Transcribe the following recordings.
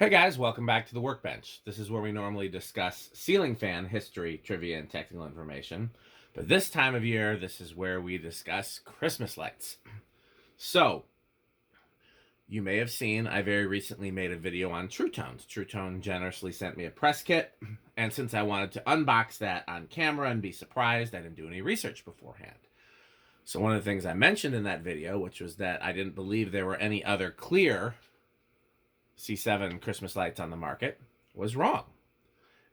Hey guys, welcome back to the Workbench. This is where we normally discuss ceiling fan history, trivia, and technical information. But this time of year, this is where we discuss Christmas lights. So, you may have seen I very recently made a video on Tru-Tones. Tru-Tone generously sent me a press kit, and since I wanted to unbox that on camera and be surprised, I didn't do any research beforehand. So one of the things I mentioned in that video, which was that I didn't believe there were any other clear C7 Christmas lights on the market, was wrong.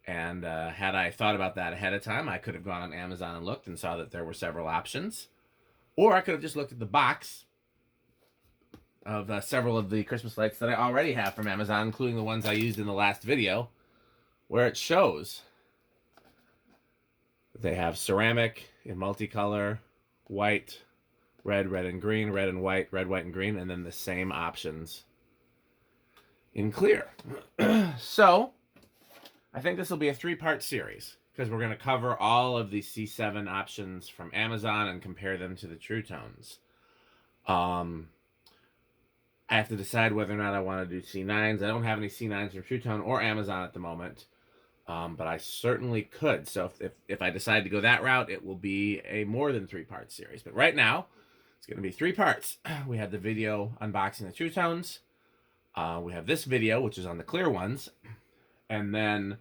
And had I thought about that ahead of time, I could have gone on Amazon and looked and saw that there were several options. Or I could have just looked at the box of several of the Christmas lights that I already have from Amazon, including the ones I used in the last video, where it shows that they have ceramic in multicolor, white, red, red and green, red and white, red, white, and green, and then the same options in clear. So, I think this will be a three-part series because we're going to cover all of the C7 options from Amazon and compare them to the Tru-Tones. I have to decide whether or not I want to do C9s. I don't have any C9s from Tru-Tone or Amazon at the moment, but I certainly could. So if I decide to go that route, it will be a more than three-part series. But right now, it's going to be three parts. We have the video unboxing the Tru-Tones. We have this video, which is on the clear ones. And then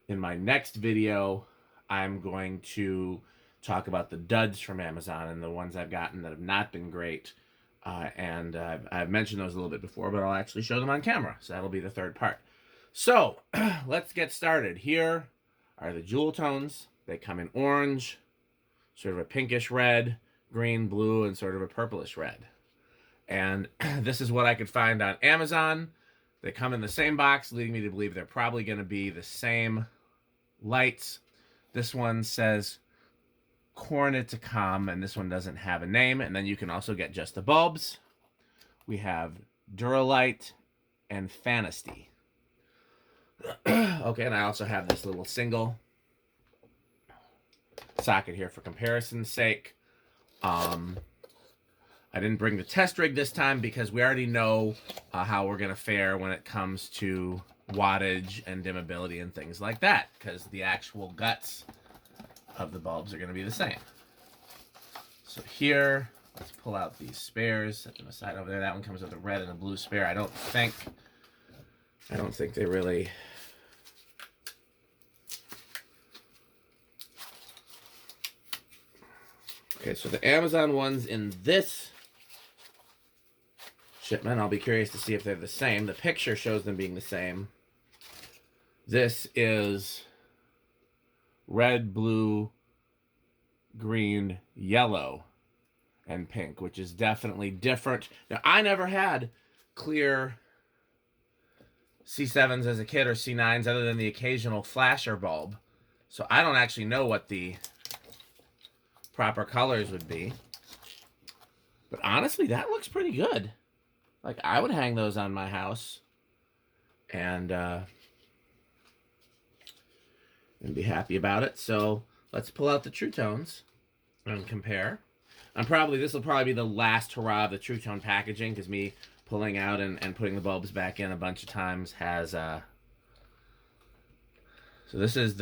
in my next video, I'm going to talk about the duds from Amazon and the ones I've gotten that have not been great. I've mentioned those a little bit before, but I'll actually show them on camera. So that'll be the third part. So let's get started. Here are the JewelTones. They come in orange, sort of a pinkish red, green, blue, and sort of a purplish red. And this is what I could find on Amazon. They come in the same box, leading me to believe they're probably going to be the same lights. This one says Konictom, and this one doesn't have a name. And then you can also get just the bulbs. We have Doratale and Fusy. Okay, and I also have this little single socket here for comparison's sake. I didn't bring the test rig this time because we already know how we're going to fare when it comes to wattage and dimmability and things like that, because the actual guts of the bulbs are going to be the same. So here, let's pull out these spares, set them aside over there. That one comes with a red and a blue spare. I don't think they really... Okay, so the Amazon ones in this shipment, I'll be curious to see if they're the same. The picture shows them being the same. This is red, blue, green, yellow, and pink, which is definitely different. Now, I never had clear C7s as a kid or C9s other than the occasional flasher bulb. So I don't actually know what the proper colors would be. But honestly, that looks pretty good. Like, I would hang those on my house and be happy about it. So let's pull out the Tru-Tones and compare. This will probably be the last hurrah of the Tru-Tone packaging, because me pulling out and putting the bulbs back in a bunch of times has... So this is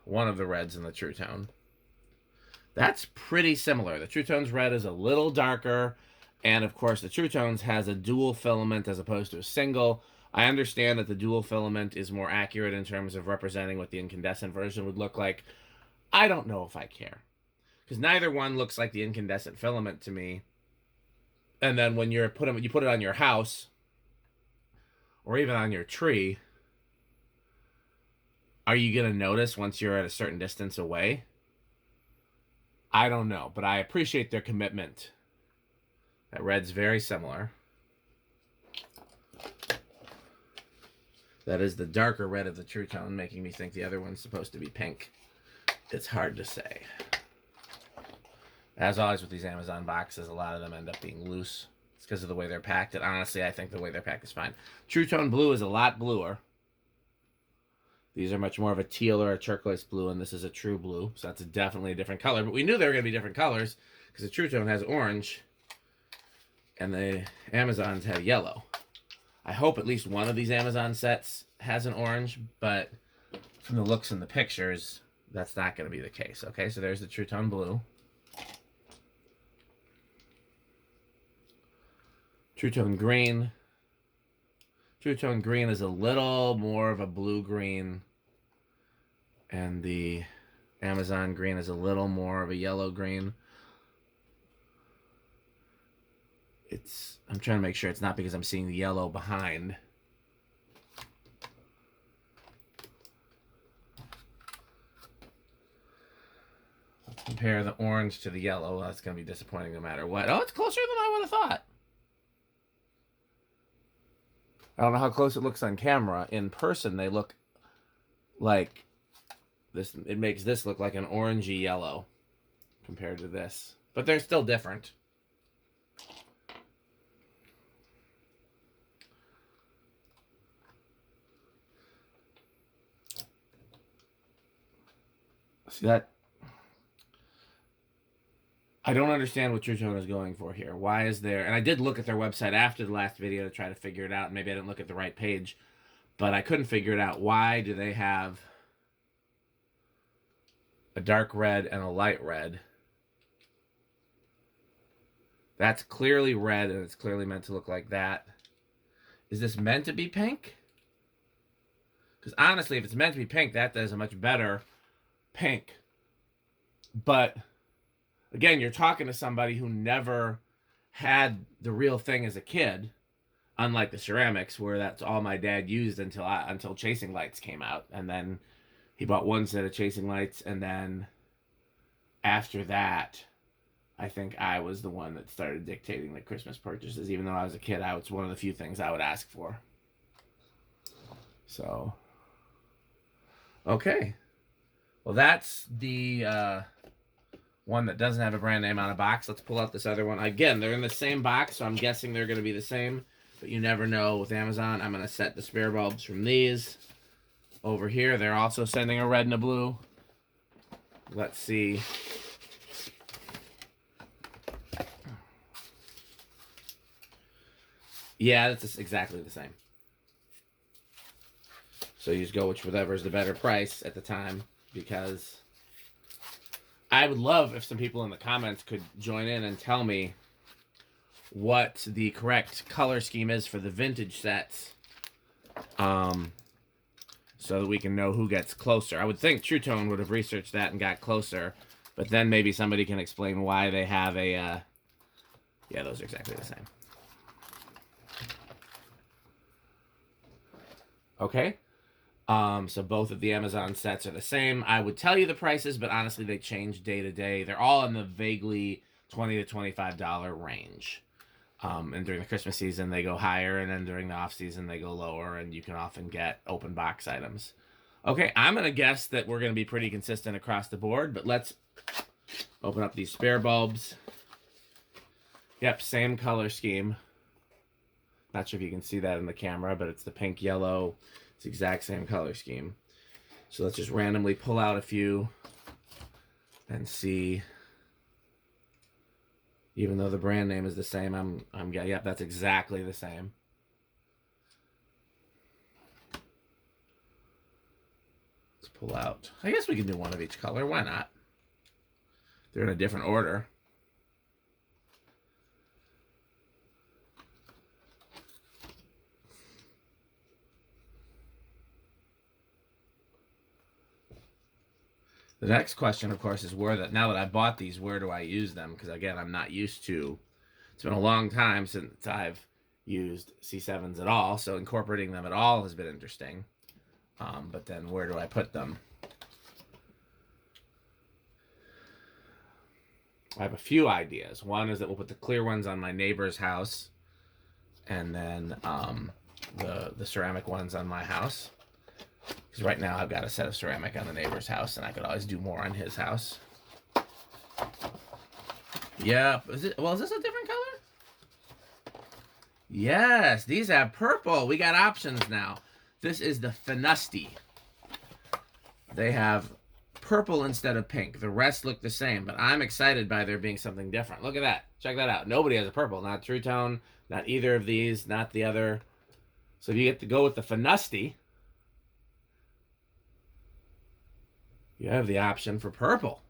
one of the reds in the Tru-Tone. That's pretty similar. The Tru-Tone's red is a little darker. And, of course, the Tru-Tones has a dual filament as opposed to a single. I understand that the dual filament is more accurate in terms of representing what the incandescent version would look like. I don't know if I care, because neither one looks like the incandescent filament to me. And then when you put it on your house or even on your tree, are you going to notice once you're at a certain distance away? I don't know, but I appreciate their commitment. That red's very similar. That is the darker red of the Tru-Tone, making me think the other one's supposed to be pink. It's hard to say. As always with these Amazon boxes, a lot of them end up being loose. It's because of the way they're packed, and honestly, I think the way they're packed is fine. Tru-Tone blue is a lot bluer. These are much more of a teal or a turquoise blue, and this is a true blue, so that's definitely a different color. But we knew they were going to be different colors because the Tru-Tone has orange, and the Amazons have yellow. I hope at least one of these Amazon sets has an orange, but from the looks in the pictures, that's not going to be the case. Okay, so there's the Tru-Tone blue. Tru-Tone green. Tru-Tone green is a little more of a blue-green, and the Amazon green is a little more of a yellow-green. I'm trying to make sure it's not because I'm seeing the yellow behind. Let's compare the orange to the yellow. That's going to be disappointing no matter what. Oh, it's closer than I would have thought. I don't know how close it looks on camera. In person, they look like this. It makes this look like an orangey yellow compared to this. But they're still different. See that? I don't understand what Tru-Tone is going for here. Why is there... And I did look at their website after the last video to try to figure it out. Maybe I didn't look at the right page. But I couldn't figure it out. Why do they have a dark red and a light red? That's clearly red, and it's clearly meant to look like that. Is this meant to be pink? Because honestly, if it's meant to be pink, that does a much better pink. But... again, you're talking to somebody who never had the real thing as a kid, unlike the ceramics, where that's all my dad used until chasing lights came out. And then he bought one set of chasing lights, and then after that, I think I was the one that started dictating the Christmas purchases. Even though I was a kid, it's one of the few things I would ask for. So, okay. Well, that's the... one that doesn't have a brand name on a box. Let's pull out this other one. Again, they're in the same box, so I'm guessing they're going to be the same. But you never know with Amazon. I'm going to set the spare bulbs from these over here. They're also sending a red and a blue. Let's see. Yeah, that's exactly the same. So you just go with whatever is the better price at the time, because... I would love if some people in the comments could join in and tell me what the correct color scheme is for the vintage sets, so that we can know who gets closer. I would think Tru-Tone would have researched that and got closer, but then maybe somebody can explain why they have a... yeah, those are exactly the same. Okay. So both of the Amazon sets are the same. I would tell you the prices, but honestly, they change day to day. They're all in the vaguely $20 to $25 range. And during the Christmas season, they go higher, and then during the off season, they go lower, and you can often get open box items. Okay, I'm going to guess that we're going to be pretty consistent across the board, but let's open up these spare bulbs. Yep, same color scheme. Not sure if you can see that in the camera, but it's the pink, yellow. It's the exact same color scheme. So let's just randomly pull out a few and see. Even though the brand name is the same, yep, that's exactly the same. Let's pull out. I guess we can do one of each color. Why not? They're in a different order. The next question, of course, is now that I bought these, where do I use them? Because, again, I'm not used to... It's been a long time since I've used C7s at all, so incorporating them at all has been interesting. But then where do I put them? I have a few ideas. One is that we'll put the clear ones on my neighbor's house, and then the ceramic ones on my house. Because right now I've got a set of ceramic on the neighbor's house, and I could always do more on his house. Yeah, is this a different color? Yes, these have purple. We got options now. This is the Fusy. They have purple instead of pink. The rest look the same, but I'm excited by there being something different. Look at that. Check that out. Nobody has a purple. Not Tru-Tone, not either of these, not the other So if you get to go with the Fusy, you have the option for purple.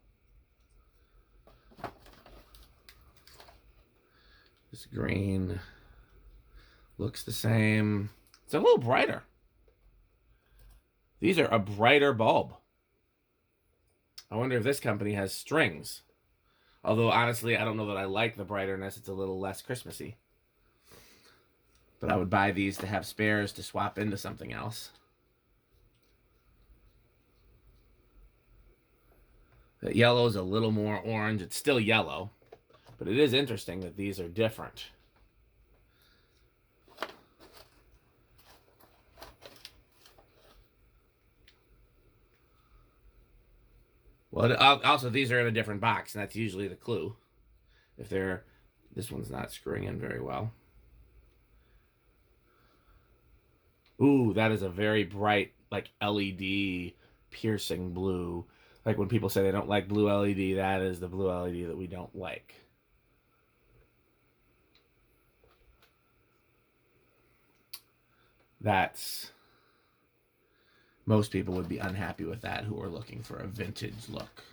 This green looks the same. It's a little brighter. These are a brighter bulb. I wonder if this company has strings. Although, honestly, I don't know that I like the brighterness. It's a little less Christmassy. But I would buy these to have spares to swap into something else. The yellow is a little more orange. It's still yellow. But it is interesting that these are different. Well, also, these are in a different box, and that's usually the clue. If they're... This one's not screwing in very well. Ooh, that is a very bright, like, LED piercing blue. Like when people say they don't like blue LED, that is the blue LED that we don't like. That's... Most people would be unhappy with that who are looking for a vintage look.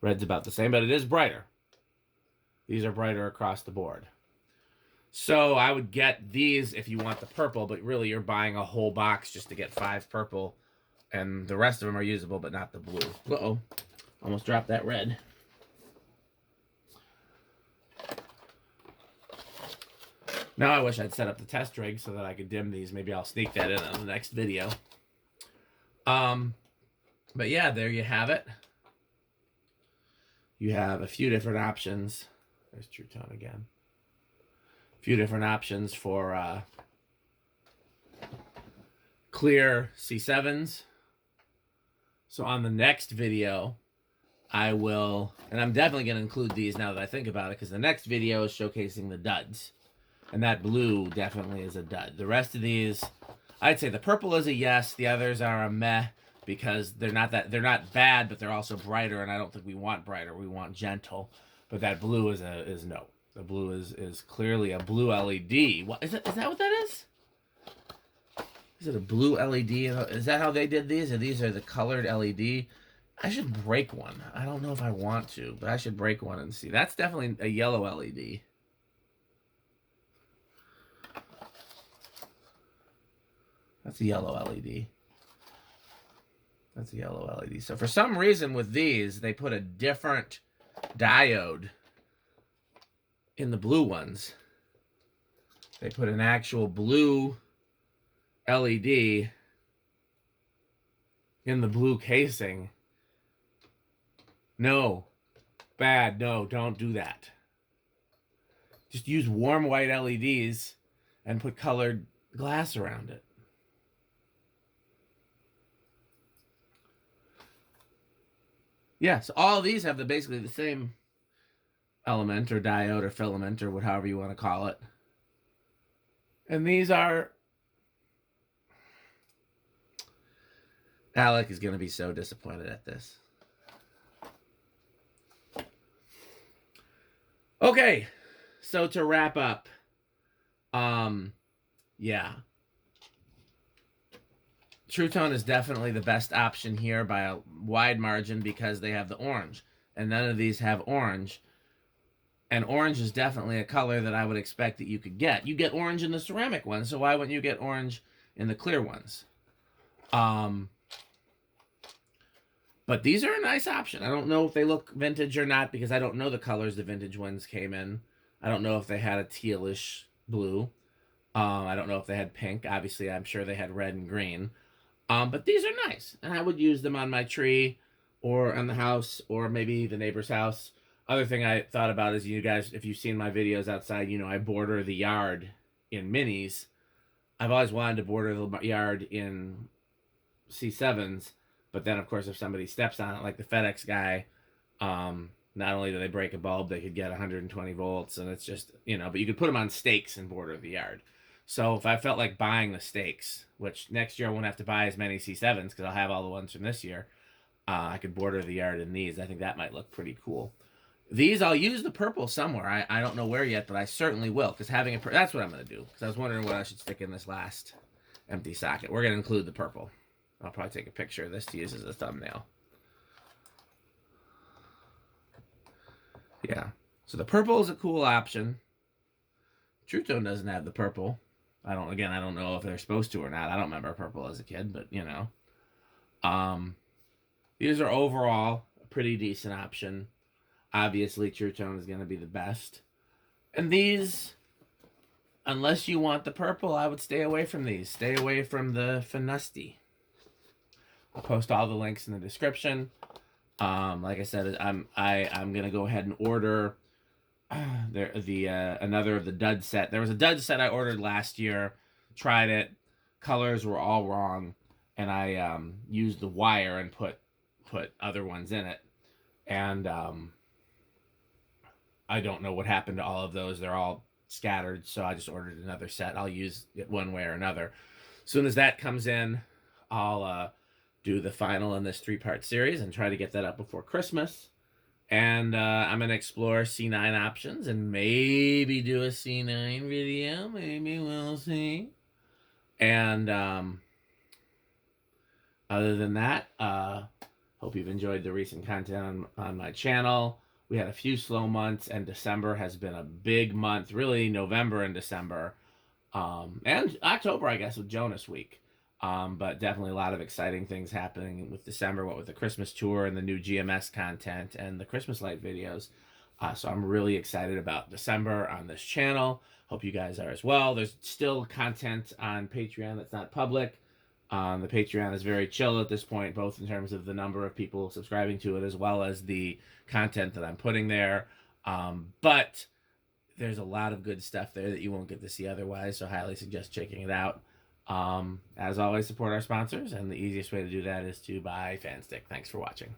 Red's about the same, but it is brighter. These are brighter across the board. So I would get these if you want the purple, but really you're buying a whole box just to get 5 purple, and the rest of them are usable, but not the blue. Uh-oh. Almost dropped that red. Now I wish I'd set up the test rig so that I could dim these. Maybe I'll sneak that in on the next video. But yeah, there you have it. You have a few different options. There's Tru-Tone again. A few different options for clear C7s. So on the next video, I will, and I'm definitely going to include these now that I think about it, because the next video is showcasing the duds. And that blue definitely is a dud. The rest of these, I'd say the purple is a yes. The others are a meh, because they're not bad, but they're also brighter, and I don't think we want brighter. We want gentle. But that blue is no. The blue is clearly a blue LED. What is it? Is that what that is? Is it a blue LED? Is that how they did these? Or these are the colored LED? I should break one. I don't know if I want to, but I should break one and see. That's definitely a yellow LED. That's a yellow LED. That's a yellow LED. So for some reason with these, they put a different diode in the blue ones. They put an actual blue LED in the blue casing. No. Bad. No, don't do that. Just use warm white LEDs and put colored glass around it. Yeah, so all of these have basically the same element or diode or filament or however you want to call it. And these are... Alec is going to be so disappointed at this. Okay, so to wrap up, yeah. Tru-Tone is definitely the best option here by a wide margin because they have the orange. And none of these have orange. And orange is definitely a color that I would expect that you could get. You get orange in the ceramic ones, so why wouldn't you get orange in the clear ones? But these are a nice option. I don't know if they look vintage or not because I don't know the colors the vintage ones came in. I don't know if they had a tealish blue. I don't know if they had pink. Obviously, I'm sure they had red and green. But these are nice, and I would use them on my tree or on the house or maybe the neighbor's house. Other thing I thought about is you guys, if you've seen my videos outside, you know I border the yard in minis. I've always wanted to border the yard in C7s, but then, of course, if somebody steps on it, like the FedEx guy, not only do they break a bulb, they could get 120 volts, and it's just, you know, but you could put them on stakes and border the yard. So if I felt like buying the stakes, which next year I won't have to buy as many C7s because I'll have all the ones from this year, I could border the yard in these. I think that might look pretty cool. These, I'll use the purple somewhere. I don't know where yet, but I certainly will, because having a that's what I'm going to do. Because I was wondering what I should stick in this last empty socket. We're going to include the purple. I'll probably take a picture of this to use as a thumbnail. Yeah. So the purple is a cool option. TruTone doesn't have the purple. I don't know if they're supposed to or not. I don't remember purple as a kid, but you know. These are overall a pretty decent option. Obviously, TruTone is going to be the best. And these, unless you want the purple, I would stay away from these. Stay away from the Fusy. I'll post all the links in the description. Like I said, I'm gonna go ahead and order another of the dud set. There was a dud set I ordered last year. Tried it, colors were all wrong, and I used the wire and put other ones in it, and I don't know what happened to all of those. They're all scattered, so I just ordered another set. I'll use it one way or another. As soon as that comes in, I'll do the final in this 3-part series and try to get that up before Christmas. And I'm going to explore C9 options and maybe do a C9 video. Maybe we'll see. And other than that, hope you've enjoyed the recent content on my channel. We had a few slow months, and December has been a big month. Really, November and December. And October, I guess, with Jonas Week. But definitely a lot of exciting things happening with December, what with the Christmas tour and the new GMS content and the Christmas light videos. So I'm really excited about December on this channel. Hope you guys are as well. There's still content on Patreon that's not public. The Patreon is very chill at this point, both in terms of the number of people subscribing to it as well as the content that I'm putting there. But there's a lot of good stuff there that you won't get to see otherwise, so highly suggest checking it out. As always, support our sponsors, and the easiest way to do that is to buy Fan Stick. Thanks for watching.